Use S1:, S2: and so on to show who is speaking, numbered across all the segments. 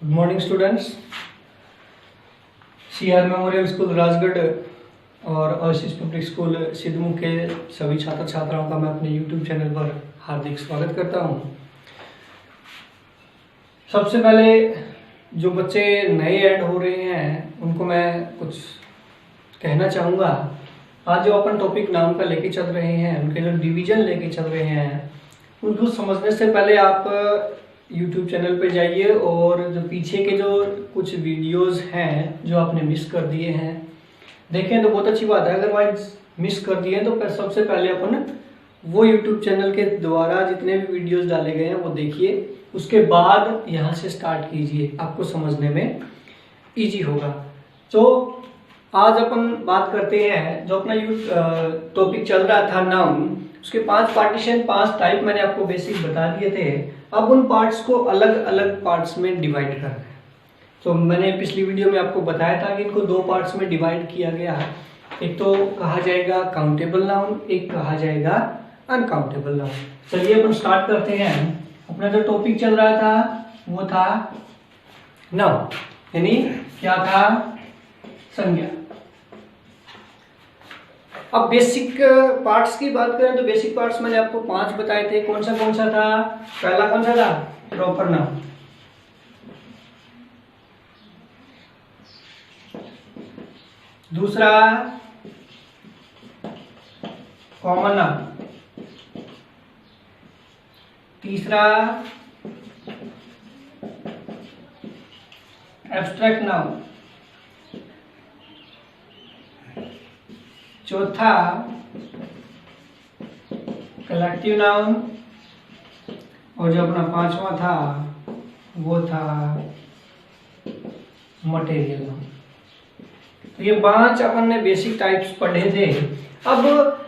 S1: Good morning students. CR memorial school Rajgarh और oasis public school Sidhmukh के सभी छात्र छात्राओं का मैं अपने YouTube चैनल पर हार्दिक स्वागत करता हूं। सबसे पहले जो बच्चे नए ऐड हो रहे हैं उनको मैं कुछ कहना चाहूँगा। आज जो अपन टॉपिक नाम का लेके चल रहे हैं, उनके जो डिवीजन लेके चल रहे हैं, उनको समझने से पहले आप YouTube चैनल पे जाइए और जो पीछे के जो कुछ वीडियोस हैं जो आपने मिस कर दिए हैं देखें तो बहुत अच्छी बात है। अदरवाइज मिस कर दिए तो सबसे पहले अपन वो YouTube चैनल के द्वारा जितने भी वीडियोस डाले गए हैं वो देखिए, उसके बाद यहाँ से स्टार्ट कीजिए, आपको समझने में ईजी होगा। तो आज अपन बात करते हैं जो अपना टॉपिक चल रहा था नाउन, उसके 5 पार्टीशन 5 टाइप मैंने आपको बेसिक बता दिए थे। अब उन पार्ट्स को अलग अलग पार्ट्स में डिवाइड करना है। तो मैंने पिछली वीडियो में आपको बताया था कि इनको 2 पार्ट्स में डिवाइड किया गया है। एक तो कहा जाएगा काउंटेबल नाउन, एक कहा जाएगा अनकाउंटेबल नाउन। चलिए अपन स्टार्ट करते हैं। अपना जो टॉपिक चल रहा था वो था नाउन, यानी क्या था? संज्ञा। अब बेसिक पार्ट्स की बात करें तो बेसिक पार्ट्स मैंने आपको 5 बताए थे। कौन सा था? पहला कौन सा था? Proper noun. दूसरा कॉमन नाउन। तीसरा एब्स्ट्रैक्ट नाउन। चौथा कलेक्टिव नाउन। और जो अपना 5वां था वो था मटेरियल नाउन। तो ये 5 अपन ने बेसिक टाइप्स पढ़े थे। अब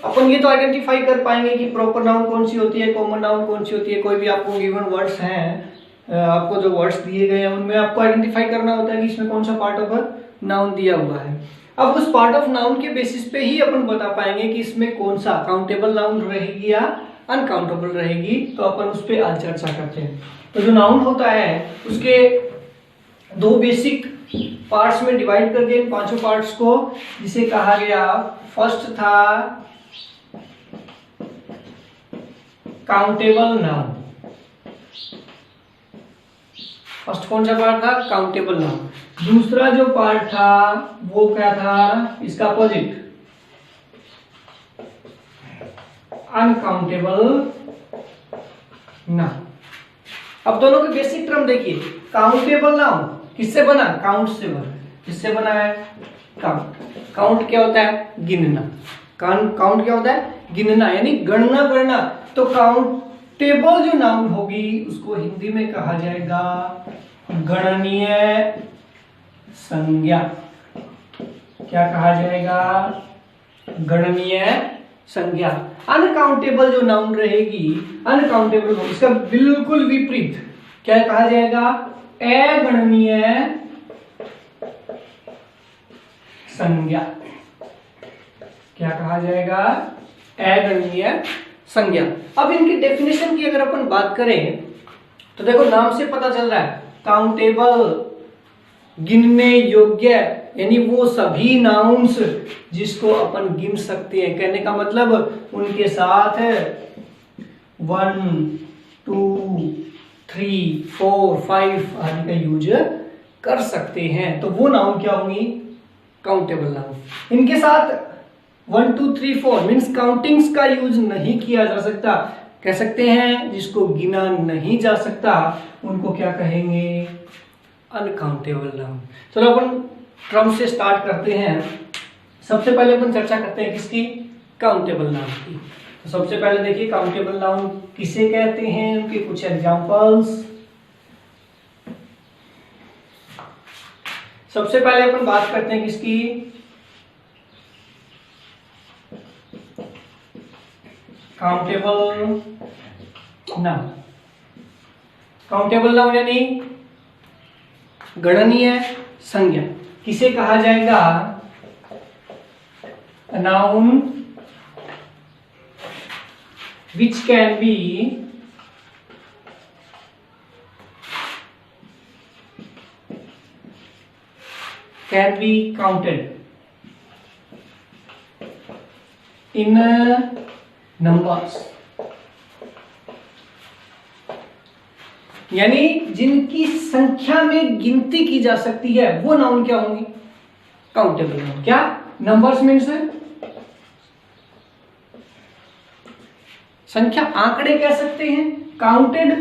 S1: अपन ये तो आइडेंटिफाई कर पाएंगे कि प्रॉपर नाउन कौन सी होती है, कॉमन नाउन कौन सी होती है। कोई भी आपको गिवन वर्ड्स हैं, आपको जो वर्ड्स दिए गए हैं उनमें आपको आइडेंटिफाई करना होता है कि इसमें कौन सा पार्ट ऑफ नाउन दिया हुआ है। अब उस पार्ट ऑफ नाउन के बेसिस पे ही अपन बता पाएंगे कि इसमें कौन सा काउंटेबल नाउन रहेगी या अनकाउंटेबल रहेगी। तो अपन उस पर आज चर्चा करते हैं। तो जो नाउन होता है उसके 2 बेसिक पार्ट्स में डिवाइड कर दिए, 5 पार्ट्स को, जिसे कहा गया फर्स्ट था काउंटेबल नाउन। फर्स्ट कौन सा पार्ट था? Countable noun. दूसरा जो पार्ट था वो क्या था? इसका अपोजिट अनकाउंटेबल नाउन। अब दोनों के बेसिक टर्म देखिए। काउंटेबल नाउन किससे बना? काउंट से बना। किससे बना है? काउंट। काउंट क्या होता है? गिनना। काउंट क्या होता है? गिनना, यानी गणना करना। तो काउंटेबल जो नाउन होगी उसको हिंदी में कहा जाएगा गणनीय संज्ञा। क्या कहा जाएगा? गणनीय संज्ञा। अनकाउंटेबल जो नाउन रहेगी, अनकाउंटेबल, इसका बिल्कुल विपरीत क्या कहा जाएगा? अगणनीय संज्ञा। क्या कहा जाएगा? अगणनीय संज्ञा। अब इनकी डेफिनेशन की अगर अपन बात करें तो देखो, नाम से पता चल रहा है काउंटेबल, गिनने योग्य, यानी वो सभी नाउन्स जिसको अपन गिन सकते हैं। कहने का मतलब उनके साथ 1 2 3 4 5 आदि का यूज कर सकते हैं। तो वो नाउन क्या होंगी? Countable noun. इनके साथ 1 2 3 4 मीन्स काउंटिंग्स का यूज नहीं किया जा सकता। कह सकते हैं जिसको गिना नहीं जा सकता उनको क्या कहेंगे? Uncountable noun. चलो अपन क्रम से स्टार्ट करते हैं। सबसे पहले अपन चर्चा करते हैं किसकी? काउंटेबल नाउन की। तो सबसे पहले देखिए काउंटेबल नाउन किसे कहते हैं, उनके कुछ एग्जांपल्स। सबसे पहले अपन बात करते हैं किसकी? Countable noun. काउंटेबल नाउन यानी गणनीय संज्ञा। किसे कहा जाएगा? Noun which can be can be counted in numbers, यानी जिनकी संख्या में गिनती की जा सकती है वो नाउन क्या होंगी? Countable noun. क्या? नंबर्स मीन्स संख्या, आंकड़े कह सकते हैं, काउंटेड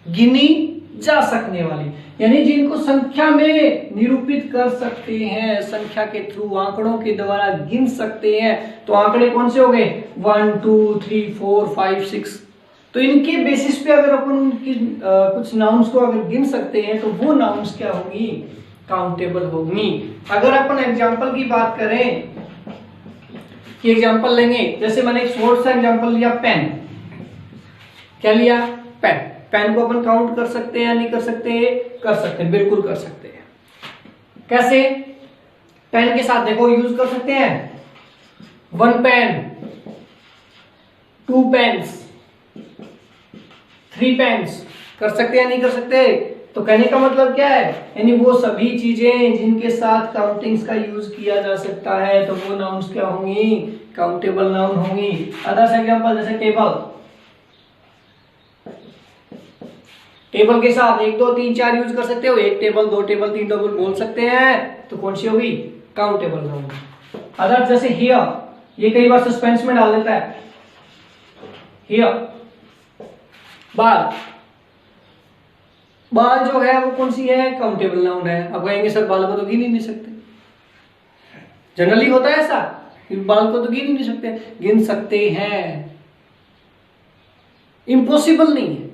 S1: गिनी जा सकने वाली, यानी जिनको संख्या में निरूपित कर सकते हैं, संख्या के थ्रू आंकड़ों के द्वारा गिन सकते हैं। तो आंकड़े कौन से हो गए? 1 2 3 4 5 6। तो इनके बेसिस पे अगर अपन उनकी कुछ नाउन्स को अगर गिन सकते हैं तो वो नाउन्स क्या होंगी? काउंटेबल होंगी। अगर अपन एग्जाम्पल की बात करें कि एग्जाम्पल लेंगे, जैसे मैंने एक शॉर्ट सा एग्जाम्पल लिया, पेन। क्या लिया? पेन। पेन को अपन काउंट कर सकते हैं या नहीं कर सकते? कर सकते हैं, बिल्कुल कर सकते हैं। कैसे? पेन के साथ देखो यूज कर सकते हैं 1 पेन, 2 पेन्स, 3 पेन्स, कर सकते हैं या नहीं कर सकते? तो कहने का मतलब क्या है? यानी वो सभी चीजें जिनके साथ काउंटिंग्स का यूज किया जा सकता है तो वो नाउन्स क्या होंगी? काउंटेबल नाउन होंगी। अदर्स एग्जांपल जैसे टेबल, टेबल के साथ 1 2 3 4 यूज कर सकते हो, 1 टेबल 2 टेबल 3 टेबल बोल सकते हैं, तो कौन सी होगी? Countable noun. अदर्स जैसे हियर, ये कई बार सस्पेंस में डाल देता है। हियर बाल, बाल जो है वो कौन सी है? काउंटेबल नाउन है। अब कहेंगे सर बाल को तो गिन ही नहीं सकते। जनरली होता है ऐसा कि बाल को तो गिन ही नहीं सकते। गिन सकते हैं, इम्पॉसिबल नहीं है।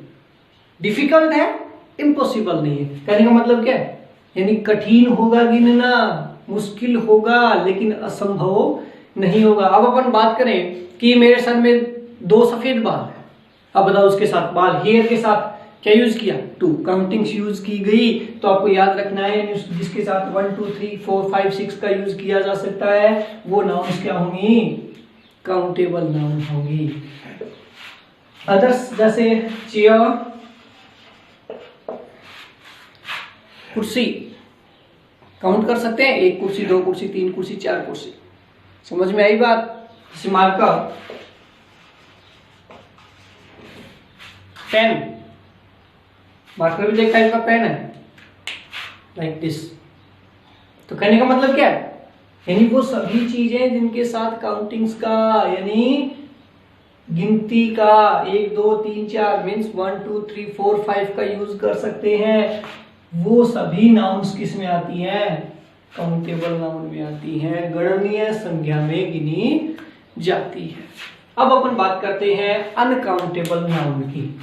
S1: डिफिकल्ट है, इम्पॉसिबल नहीं है। कहने का मतलब क्या है? यानी कठिन होगा गिनना, मुश्किल होगा, लेकिन असंभव नहीं होगा। अब अपन बात करें कि मेरे सर में 2 सफेद बाल है, अब बताओ उसके साथ बाल, हेयर के साथ क्या यूज किया? 2 काउंटिंग्स यूज की गई। तो आपको याद रखना है जिसके साथ 1 2 3 4 5 6 का यूज किया जा सकता है वो नाउन्स क्या होंगी? काउंटेबल नाउन होंगी। अदर्स जैसे चेयर, कुर्सी, काउंट कर सकते हैं 1 कुर्सी 2 कुर्सी 3 कुर्सी 4 कुर्सी। समझ में आई बात? जैसे मार्कर, पेन, मार्कर भी एक टाइप का पेन है, लाइक दिस। तो कहने का मतलब क्या है? यानी वो सभी चीजें जिनके साथ काउंटिंग्स का यानी गिनती का 1 2 3 4 मीन्स 1 2 3 4 5 का यूज कर सकते हैं, वो सभी नाउन्स किस में आती हैं? काउंटेबल नाउन में आती हैं, गणनीय संख्या में गिनी जाती है। अब अपन बात करते हैं अनकाउंटेबल नाउन की।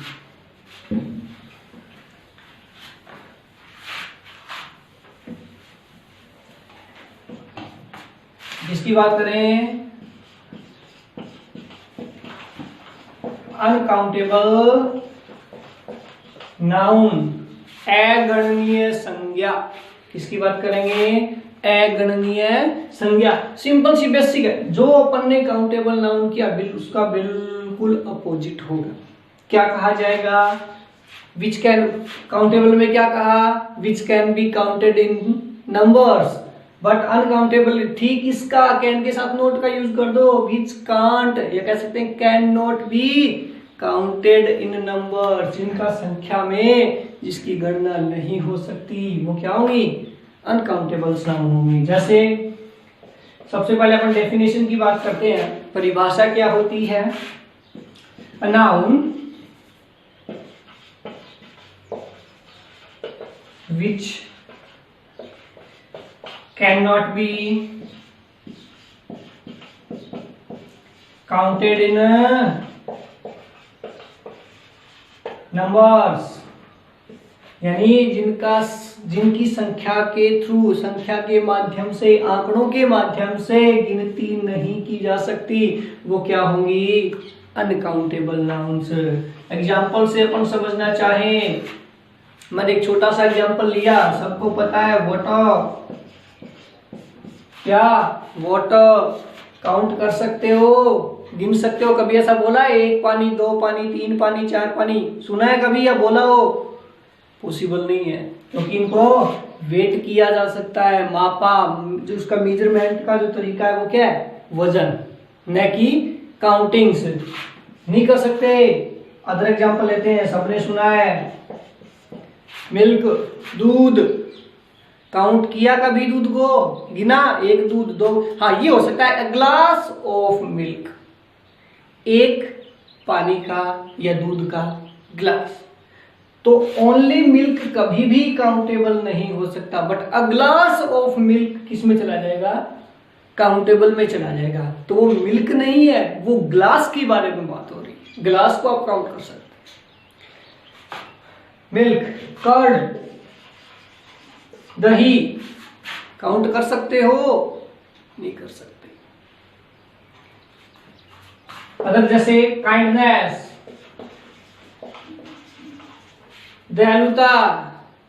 S1: जिसकी बात करें अनकाउंटेबल नाउन, अगणनीय संज्ञा। किसकी बात करेंगे? अगणनीय संज्ञा। सिंपल सी बेसिक है, जो अपन ने काउंटेबल नाउन किया उसका बिल्कुल अपोजिट होगा। क्या कहा जाएगा? विच कैन, काउंटेबल में क्या कहा? Which can be counted in numbers, but uncountable ठीक इसका कैन के साथ नोट का यूज कर दो, विच कांट, या कह सकते हैं can not be counted in number, जिनका संख्या में जिसकी गणना नहीं हो सकती वो क्या होंगी? अनकाउंटेबल नाउन होंगी। जैसे सबसे पहले अपन डेफिनेशन की बात करते हैं, परिभाषा क्या होती है? A noun which cannot be counted in numbers, यानी जिनकी संख्या के थ्रू, संख्या के माध्यम से, आंकड़ों के माध्यम से गिनती नहीं की जा सकती, वो क्या होंगी? Uncountable nouns. एग्जाम्पल से अपन समझना चाहें, मैंने एक छोटा सा एग्जाम्पल लिया, सबको पता है वाटर, क्या वाटर काउंट कर सकते हो, गिन सकते हो? कभी ऐसा बोला है 1 पानी 2 पानी 3 पानी 4 पानी? सुना है कभी या बोला हो? पॉसिबल नहीं है। क्योंकि इनको वेट किया जा सकता है, मापा, जो उसका मेजरमेंट का जो तरीका है वो क्या है, वजन, न कि काउंटिंग्स। नहीं कर सकते। अदर एग्जांपल लेते हैं, सबने सुना है मिल्क, दूध। काउंट किया कभी दूध को, गिना, एक दूध, दो। हाँ, ये हो सकता है, अ ग्लास ऑफ मिल्क, एक पानी का या दूध का ग्लास। तो ओनली मिल्क कभी भी काउंटेबल नहीं हो सकता, but a glass of milk किस में चला जाएगा, काउंटेबल में चला जाएगा। तो वो मिल्क नहीं है, वो ग्लास के बारे में बात हो रही है, ग्लास को आप काउंट कर सकते हैं। मिल्क, कर्ड, दही, काउंट कर सकते हो, नहीं कर सकते। अगर जैसे काइंडनेस, दयालुता,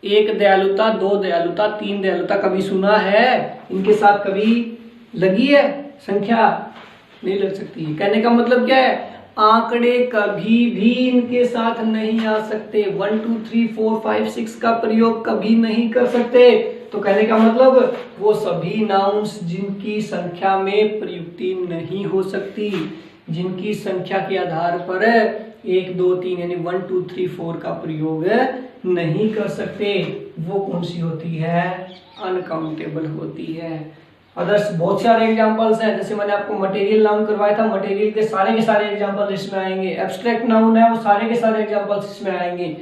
S1: एक दयालुता, दो दयालुता, तीन दयालुता, कभी सुना है? इनके साथ कभी लगी है संख्या? नहीं लग सकती। कहने का मतलब क्या है, आंकड़े कभी भी इनके साथ नहीं आ सकते। 1 2 3 4 5 6 का प्रयोग कभी नहीं कर सकते। तो कहने का मतलब वो सभी नाउन्स जिनकी संख्या में प्रयुक्ति नहीं हो सकती, जिनकी संख्या के आधार पर 1 2 3 यानी 1 2 3 4 का प्रयोग नहीं कर सकते, वो कौन सी होती है, अनकाउंटेबल होती है। अदर्स बहुत सारे एग्जांपल्स हैं, जैसे मैंने आपको मटेरियल नाउन करवाया था, मटेरियल के सारे एग्जांपल इसमें आएंगे। एब्स्ट्रैक्ट नाउन है, वो सारे के सारे एग्जांपल्स इसमें आएंगे।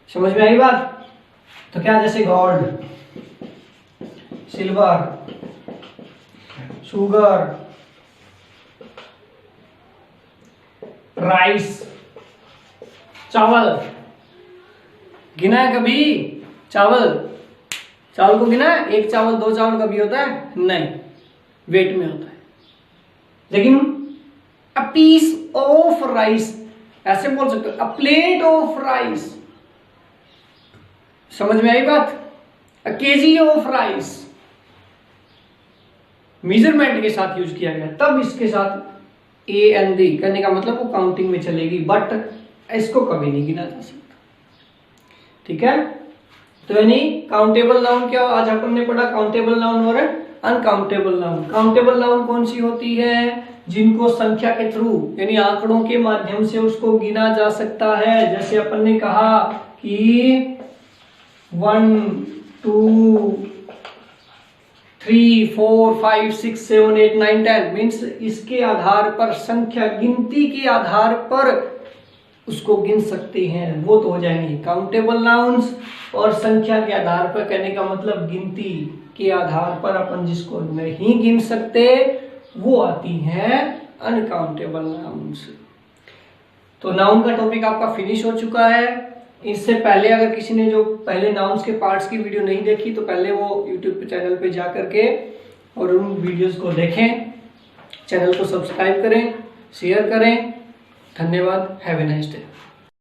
S1: समझ में आई बात? तो क्या, जैसे गोल्ड, सिल्वर, शुगर, राइस, चावल, गिना है कभी चावल? चावल को गिना है? एक चावल, दो चावल कभी होता है? नहीं, वेट में होता है। लेकिन अ पीस ऑफ राइस ऐसे बोल सकते हो, अ प्लेट ऑफ राइस। समझ में आई बात? अ केजी ऑफ राइस मेजरमेंट के साथ यूज किया गया, तब इसके साथ ए एन डी करने का मतलब वो काउंटिंग में चलेगी, बट इसको कभी नहीं गिना जा सकता। ठीक है, तो यानी काउंटेबल नाउन क्या, आज अपन ने पढ़ा काउंटेबल नाउन और अनकाउंटेबल नाउन। काउंटेबल नाउन कौन सी होती है, जिनको संख्या के थ्रू यानी आंकड़ों के माध्यम से उसको गिना जा सकता है। जैसे अपन ने कहा कि 1 2 3 4 5 6 7 8 9 10 मीन्स इसके आधार पर, संख्या गिनती के आधार पर उसको गिन सकते हैं, वो तो हो जाएंगे काउंटेबल नाउन्स। और संख्या के आधार पर कहने का मतलब गिनती के आधार पर अपन जिसको नहीं गिन सकते वो आती हैं अनकाउंटेबल नाउन्स। तो नाउन का टॉपिक आपका फिनिश हो चुका है। इससे पहले अगर किसी ने जो पहले नाउन्स के पार्ट्स की वीडियो नहीं देखी तो पहले वो यूट्यूब चैनल पे जा करके और उन वीडियोस को देखें। चैनल को सब्सक्राइब करें, शेयर करें। धन्यवाद। Have a nice day.